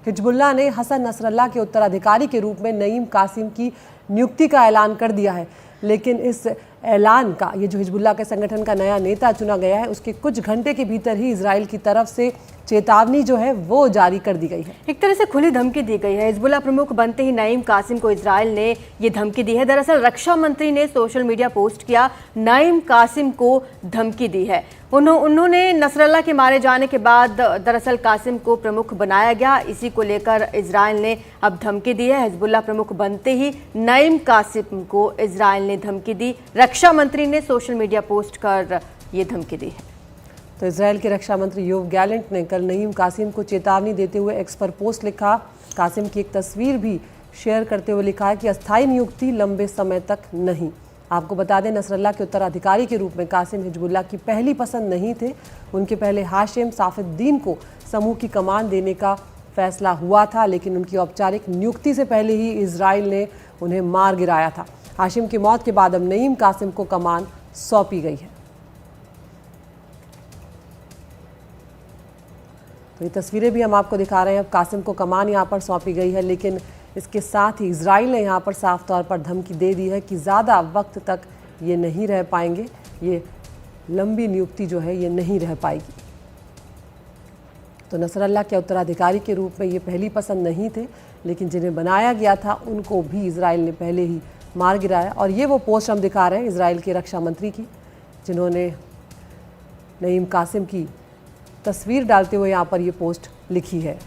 Hezbollah ने Hassan Nasrallah के उत्तराधिकारी के रूप में नईम कासिम की नियुक्ति का ऐलान कर दिया है। लेकिन इस ऐलान का, ये जो हिजबुल्लाह के संगठन का नया नेता चुना गया है, उसके कुछ घंटे के भीतर ही इजराइल की तरफ से चेतावनी जो है वो जारी कर दी गई है। एक तरह से खुली धमकी दी गई है। हिजबुल्लाह प्रमुख बनते ही नईम कासिम को इजराइल ने ये धमकी दी है। दरअसल रक्षा मंत्री ने सोशल मीडिया पोस्ट किया, नईम कासिम को धमकी दी है। उन्होंने नसरल्लाह के मारे जाने के बाद दरअसल कासिम को प्रमुख बनाया गया। इसी को लेकर इजराइल ने अब धमकी दी है। हिजबुल्लाह प्रमुख बनते ही नईम कासिम को इजराइल ने धमकी दी। रक्षा मंत्री ने सोशल मीडिया पोस्ट कर ये धमकी दी है। तो इजराइल के रक्षा मंत्री योव गैलेंट ने कल नईम कासिम को चेतावनी देते हुए एक्स पर पोस्ट लिखा। कासिम की एक तस्वीर भी शेयर करते हुए लिखा है कि अस्थायी नियुक्ति लंबे समय तक नहीं। आपको बता दें, नसरल्लाह के उत्तराधिकारी के रूप में कासिम हिजबुल्लाह की पहली पसंद नहीं थे। उनके पहले हाशिम साफुद्दीन को समूह की कमान देने का फैसला हुआ था, लेकिन उनकी औपचारिक नियुक्ति से पहले ही इजराइल ने उन्हें मार गिराया था। हाशिम की मौत के बाद अब नईम कासिम को कमान सौंपी गई है। तो ये तस्वीरें भी हम आपको दिखा रहे हैं। अब कासिम को कमान यहाँ पर सौंपी गई है, लेकिन इसके साथ ही इजराइल ने यहाँ पर साफ तौर पर धमकी दे दी है कि ज़्यादा वक्त तक ये नहीं रह पाएंगे, ये लंबी नियुक्ति जो है ये नहीं रह पाएगी। तो नसरल्लाह के उत्तराधिकारी के रूप में ये पहली पसंद नहीं थे, लेकिन जिन्हें बनाया गया था उनको भी इजराइल ने पहले ही मार गिराया। और ये वो पोस्ट हम दिखा रहे हैं इजराइल के रक्षा मंत्री की, जिन्होंने नईम कासिम की तस्वीर डालते हुए यहाँ पर ये पोस्ट लिखी है।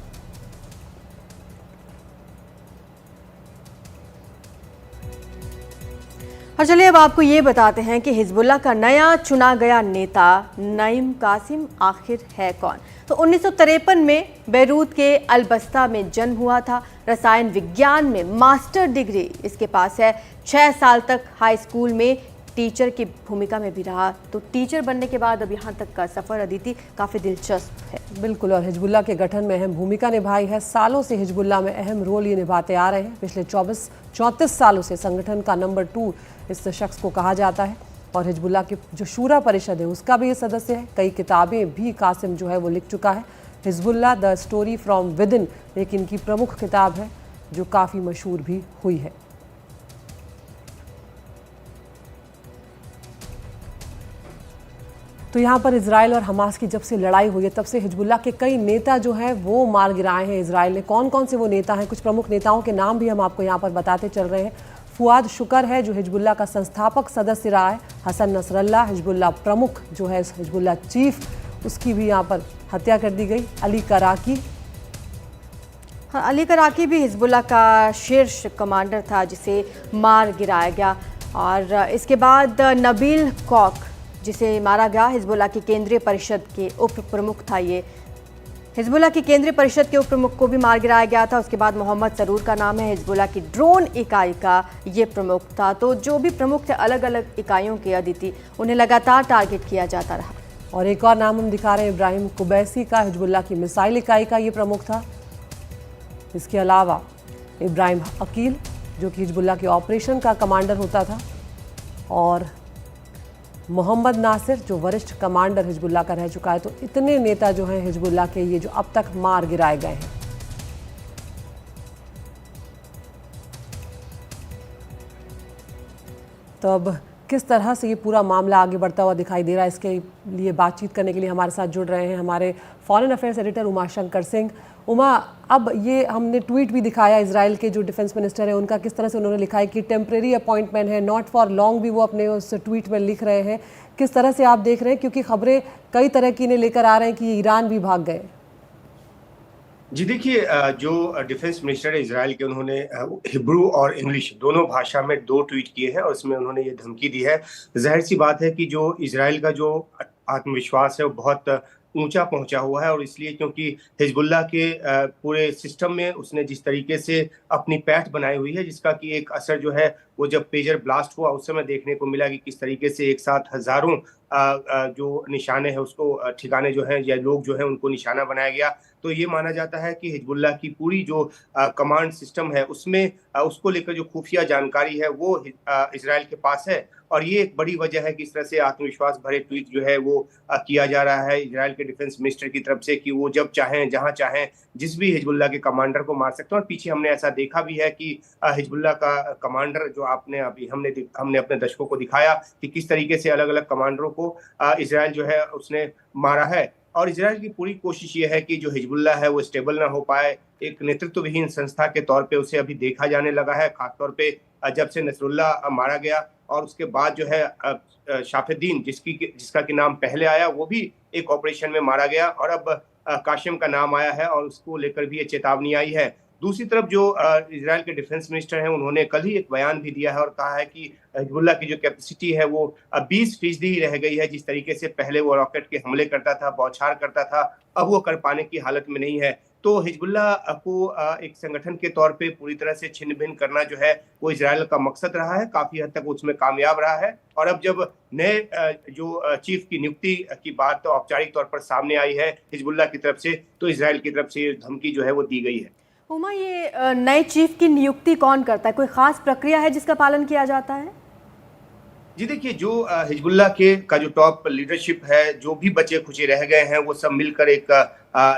और चलिए अब आपको ये बताते हैं कि हिजबुल्लाह का नया चुना गया नेता नईम कासिम आखिर है कौन। तो 1953 में बेरूत के अलबस्ता में जन्म हुआ था। रसायन विज्ञान में मास्टर डिग्री इसके पास है। 6 साल तक हाई स्कूल में टीचर की भूमिका में भी रहा। तो टीचर बनने के बाद अब यहाँ तक का सफ़र अदिति काफ़ी दिलचस्प है। बिल्कुल, और हिजबुल्लाह के गठन में अहम भूमिका निभाई है। सालों से हिजबुल्लाह में अहम रोल ये निभाते आ रहे हैं। पिछले 34 सालों से संगठन का नंबर 2 इस शख्स को कहा जाता है। और हिजबुल्लाह की जो शूरा परिषद है उसका भी ये सदस्य है। कई किताबें भी कासिम जो है वो लिख चुका है। Hezbollah the story from within एक इनकी प्रमुख किताब है जो काफ़ी मशहूर भी हुई है। तो यहाँ पर इजराइल और हमास की जब से लड़ाई हुई है तब से हिजबुल्लाह के कई नेता जो हैं वो मार गिराए हैं इजराइल ने। कौन कौन से वो नेता हैं, कुछ प्रमुख नेताओं के नाम भी हम आपको यहाँ पर बताते चल रहे हैं। फुआद शुकर है जो हिजबुल्लाह का संस्थापक सदस्य रहा है। हसन नसरल्लाह हिजबुल्लाह प्रमुख जो है, हिजबुल्लाह चीफ, उसकी भी यहाँ पर हत्या कर दी गई। अली कराकी, हाँ, अली कराकी भी हिजबुल्लाह का शीर्ष कमांडर था जिसे मार गिराया गया। और इसके बाद नबील कौक जिसे मारा गया, हिजबुल्लाह की केंद्रीय परिषद के उप प्रमुख था। ये हिजबुल्लाह की केंद्रीय परिषद के उप प्रमुख को भी मार गिराया गया था। उसके बाद मोहम्मद सरूर का नाम है, हिजबुल्लाह की ड्रोन इकाई का ये प्रमुख था। तो जो भी प्रमुख थे अलग अलग इकाइयों के अदिति, उन्हें लगातार टारगेट किया जाता रहा। और एक और नाम हम दिखा रहे हैं इब्राहिम कुबैसी का, हिजबुल्लाह की मिसाइल इकाई का ये प्रमुख था। इसके अलावा इब्राहिम अकील जो कि हिजबुल्लाह के ऑपरेशन का कमांडर होता था, और मोहम्मद नासिर जो वरिष्ठ कमांडर हिजबुल्लाह का रह चुका है। तो इतने नेता जो हैं हिजबुल्लाह के ये जो अब तक मार गिराए गए हैं। तो अब किस तरह से ये पूरा मामला आगे बढ़ता हुआ दिखाई दे रहा है, इसके लिए बातचीत करने के लिए हमारे साथ जुड़ रहे हैं हमारे foreign affairs editor Umashankar Singh. Uma, अब ये हमने ट्वीट भी दिखाया इजराइल के जो डिफेंस मिनिस्टर हैं उनका, किस तरह से उन्होंने लिखा है कि टेम्परेरी अपॉइंटमेंट है, नॉट फॉर लॉन्ग भी वो अपने उस ट्वीट में लिख रहे हैं। किस तरह से आप देख रहे हैं, क्योंकि खबरें कई तरह की इन्हें लेकर आ रहे हैं कि ये ईरान भी भाग गए। जी देखिए, जो डिफेंस मिनिस्टर है इजराइल के, उन्होंने हिब्रू और इंग्लिश दोनों भाषा में 2 ट्वीट किए हैं और उसमें उन्होंने ये धमकी दी है। जाहिर सी बात है कि जो इजराइल का जो आत्मविश्वास है वो बहुत ऊंचा पहुंचा हुआ है, और इसलिए क्योंकि हिजबुल्लाह के पूरे सिस्टम में उसने जिस तरीके से अपनी पैठ बनाई हुई है, जिसका कि एक असर जो है वो जब पेजर ब्लास्ट हुआ उस समय देखने को मिला कि किस तरीके से एक साथ हजारों जो निशाने हैं उसको ठिकाने जो हैं या लोग जो हैं उनको निशाना बनाया गया। तो ये माना जाता है कि हिजबुल्लाह की पूरी जो कमांड सिस्टम है उसमें उसको लेकर जो खुफिया जानकारी है वो इजराइल के पास है। और ये एक बड़ी वजह है कि इस तरह से आत्मविश्वास भरे ट्वीट जो है वो किया जा रहा है इजराइल के डिफेंस मिनिस्टर की तरफ से कि वो जब चाहें जहां चाहें जिस भी हिजबुल्लाह के कमांडर को मार सकते हैं। और पीछे हमने ऐसा देखा भी है कि हिजबुल्लाह का कमांडर जो आपने अभी हमने अपने दर्शकों को दिखाया कि किस तरीके से अलग अलग कमांडरों को इजराइल जो है उसने मारा है। और इजराइल की पूरी कोशिश ये है कि जो हिजबुल्लाह है वो स्टेबल ना हो पाए, एक नेतृत्वविहीन संस्था के तौर पे उसे अभी देखा जाने लगा है, खासतौर पे जब से नसरुल्लाह मारा गया और उसके बाद जो है शाफिद्दीन जिसका कि नाम पहले आया वो भी एक ऑपरेशन में मारा गया और अब काशिम का नाम आया है और उसको लेकर भी ये चेतावनी आई है। दूसरी तरफ जो इजराइल के डिफेंस मिनिस्टर हैं उन्होंने कल ही एक बयान भी दिया है और कहा है कि हिजबुल्लाह की जो कैपेसिटी है वो 20% ही रह गई है। जिस तरीके से पहले वो रॉकेट के हमले करता था, बौछार करता था, अब वो कर पाने की हालत में नहीं है। तो हिजबुल्लाह को एक संगठन के तौर पे पूरी तरह से छिन्न भिन्न करना जो है वो इजराइल का मकसद रहा है, काफी हद तक उसमें कामयाब रहा है। और अब जब नए जो चीफ की नियुक्ति की बात तो औपचारिक तौर पर सामने आई है हिजबुल्लाह की तरफ से, तो इजराइल की तरफ से धमकी जो है वो दी गई है। उमा, ये नए चीफ की नियुक्ति कौन करता है? कोई खास प्रक्रिया है जिसका पालन किया जाता है? जी देखिए, जो हिजबुल्लाह का जो टॉप लीडरशिप है, जो भी बचे खुचे रह गए हैं, वो सब मिलकर एक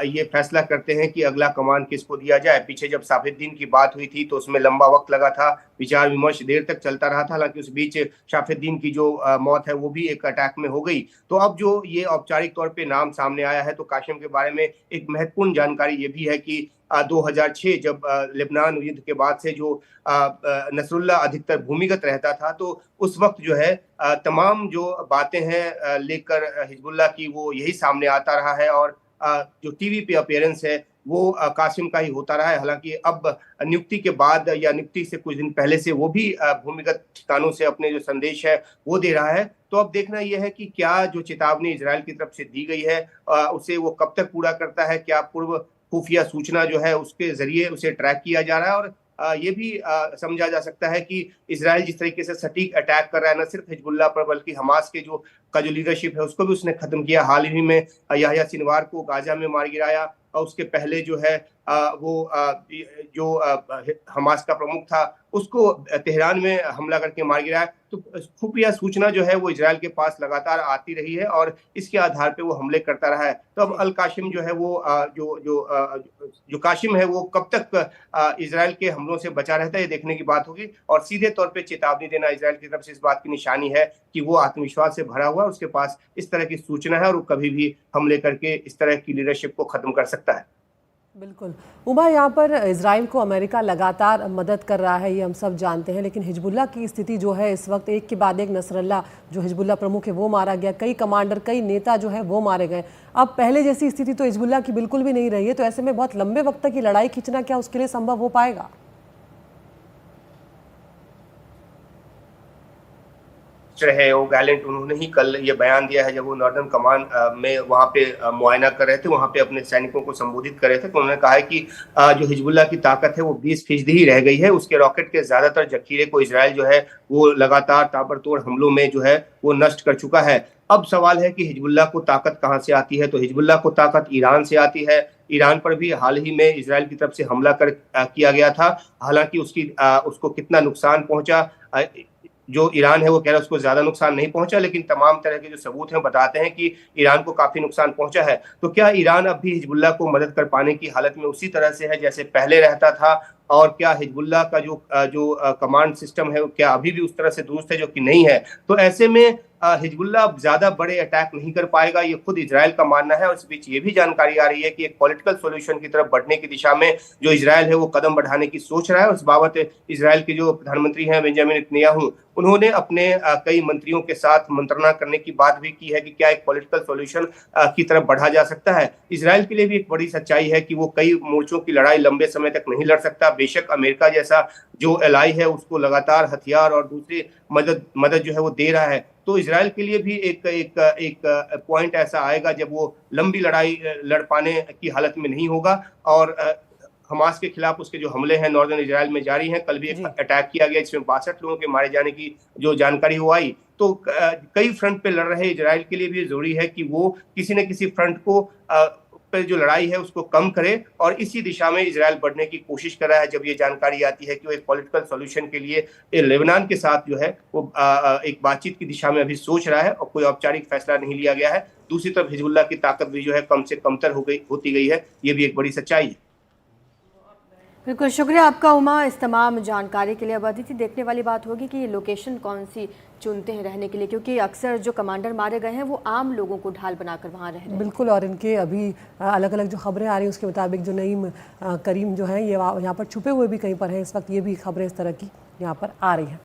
ये फैसला करते हैं कि अगला कमान किसको दिया जाए। पीछे जब शाफिद्दीन की बात हुई थी तो उसमें लंबा वक्त लगा था, विचार विमर्श देर तक चलता रहा था। हालांकि उस बीच शाफिद्दीन की जो मौत है वो भी एक अटैक में हो गई। तो अब जो ये औपचारिक तौर पे नाम सामने आया है, तो काशिम के बारे में एक महत्वपूर्ण जानकारी ये भी है कि 2006 जब लेबनान युद्ध के बाद से जो नसरुल्लाह अधिकतर भूमिगत रहता था, तो उस वक्त जो है तमाम जो बातें हैं लेकर हिजबुल्लाह की वो यही सामने आता रहा है और जो टीवी पे अपीयरेंस है वो कासिम का ही होता रहा है। हालांकि अब नियुक्ति के बाद या नियुक्ति से कुछ दिन पहले से वो भी भूमिगत ठिकानों से अपने जो संदेश है वो दे रहा है। तो अब देखना यह है कि क्या जो चेतावनी इजराइल की तरफ से दी गई है उसे वो कब तक पूरा करता है, क्या पूर्व खुफिया सूचना जो है उसके जरिए उसे ट्रैक किया जा रहा है। और ये भी समझा जा सकता है कि इजराइल जिस तरीके से सटीक अटैक कर रहा है न सिर्फ हिजबुल्लाह पर बल्कि हमास के जो लीडरशिप है उसको भी उसने खत्म किया। हाल ही में याह्या सिनवार को गाजा में मार गिराया और उसके पहले जो है जो हमास का प्रमुख था उसको तेहरान में हमला करके मार गिराया। तो खुफिया सूचना जो है वो इजराइल के पास लगातार आती रही है और इसके आधार पे वो हमले करता रहा है। तो अब अल काशिम जो है वो जो काशिम है वो कब तक इजराइल के हमलों से बचा रहता है ये देखने की बात होगी। और सीधे तौर पे चेतावनी देना इजराइल की तरफ से इस बात की निशानी है कि वो आत्मविश्वास से भरा हुआ है, उसके पास इस तरह की सूचना है और वो कभी भी हमले करके इस तरह की लीडरशिप को खत्म कर सकता है। बिल्कुल उमा, यहाँ पर इजराइल को अमेरिका लगातार मदद कर रहा है, ये हम सब जानते हैं, लेकिन हिजबुल्लाह की स्थिति जो है इस वक्त एक के बाद एक नसरुल्लाह जो हिजबुल्लाह प्रमुख है वो मारा गया, कई कमांडर कई नेता जो है वो मारे गए। अब पहले जैसी स्थिति तो हिजबुल्लाह की बिल्कुल भी नहीं रही है, तो ऐसे में बहुत लंबे वक्त तक की लड़ाई खींचना क्या उसके लिए संभव हो पाएगा? है वो गैलेंट, उन्होंने ही कल ये बयान दिया है जब वो नॉर्दर्न कमान में वहां पे मुआयना कर रहे थे, वहां पे अपने सैनिकों को संबोधित कर रहे थे। तो उन्होंने कहा है कि जो हिजबुल्लाह की ताकत है वो 20% ही रह गई है। उसके रॉकेट के ज्यादातर जखीरे को इजराइल जो है वो लगातार ताबड़तोड़ हमलों में जो है वो नष्ट कर चुका है। अब सवाल है कि हिजबुल्लाह को ताकत कहाँ से आती है? तो हिजबुल्लाह को ताकत ईरान से आती है। ईरान पर भी हाल ही में इजराइल की तरफ से हमला किया गया था। हालांकि उसको कितना नुकसान पहुंचा, जो ईरान है वो कह रहा है उसको ज्यादा नुकसान नहीं पहुंचा, लेकिन तमाम तरह के जो सबूत हैं बताते हैं कि ईरान को काफी नुकसान पहुंचा है। तो क्या ईरान अब भी हिजबुल्लाह को मदद कर पाने की हालत में उसी तरह से है जैसे पहले रहता था? और क्या हिजबुल्लाह का जो कमांड सिस्टम है क्या अभी भी उस तरह से दुरुस्त है, जो कि नहीं है? तो ऐसे में हिजबुल्लाह ज्यादा बड़े अटैक नहीं कर पाएगा, ये खुद इजराइल का मानना है। और इस बीच ये भी जानकारी आ रही है कि एक पॉलिटिकल सॉल्यूशन की तरफ बढ़ने की दिशा में जो इजराइल है वो कदम बढ़ाने की सोच रहा है। उस बाबत इजराइल के जो प्रधानमंत्री हैं बेंजामिन नेतन्याहू, उन्होंने अपने कई मंत्रियों के साथ मंत्रणा करने की बात भी की है कि क्या एक पॉलिटिकल सॉल्यूशन की तरफ बढ़ा जा सकता है। इजराइल के लिए भी एक बड़ी सच्चाई है कि वो कई मोर्चों की लड़ाई लंबे समय तक नहीं लड़ सकता। बेशक अमेरिका जैसा जो एलाई है उसको लगातार हथियार और दूसरी मदद जो है वो दे रहा है। तो इजराइल के लिए भी एक पॉइंट ऐसा आएगा जब वो लंबी लड़ाई लड़ पाने की हालत में नहीं होगा। और हमास के खिलाफ उसके जो हमले हैं नॉर्दर्न इजराइल में जारी हैं। कल भी एक अटैक किया गया जिसमें 62 लोगों के मारे जाने की जो जानकारी हो आई। तो कई फ्रंट पे लड़ रहे इजराइल के लिए भी जरूरी है कि वो किसी न किसी फ्रंट को पे जो लड़ाई है उसको कम करे, और इसी दिशा में इजराइल बढ़ने की कोशिश कर रहा है। जब ये जानकारी आती है कि वो एक पॉलिटिकल सॉल्यूशन के लिए लेबनान के साथ जो है वो एक बातचीत की दिशा में अभी सोच रहा है, और कोई औपचारिक फैसला नहीं लिया गया है। दूसरी तरफ हिजबुल्लाह की ताकत भी जो है कम से कमतर होती गई है, ये भी एक बड़ी सच्चाई है। बिल्कुल, शुक्रिया आपका उमा इस तमाम जानकारी के लिए। अब अदिति, देखने वाली बात होगी कि ये लोकेशन कौन सी चुनते हैं रहने के लिए, क्योंकि अक्सर जो कमांडर मारे गए हैं वो आम लोगों को ढाल बनाकर वहाँ रह रहे हैं। बिल्कुल, और इनके अभी अलग अलग जो खबरें आ रही हैं उसके मुताबिक जो नईम करीम जो हैं ये यहाँ पर छुपे हुए भी कहीं पर हैं इस वक्त, ये भी खबरें इस तरह की यहाँ पर आ रही हैं।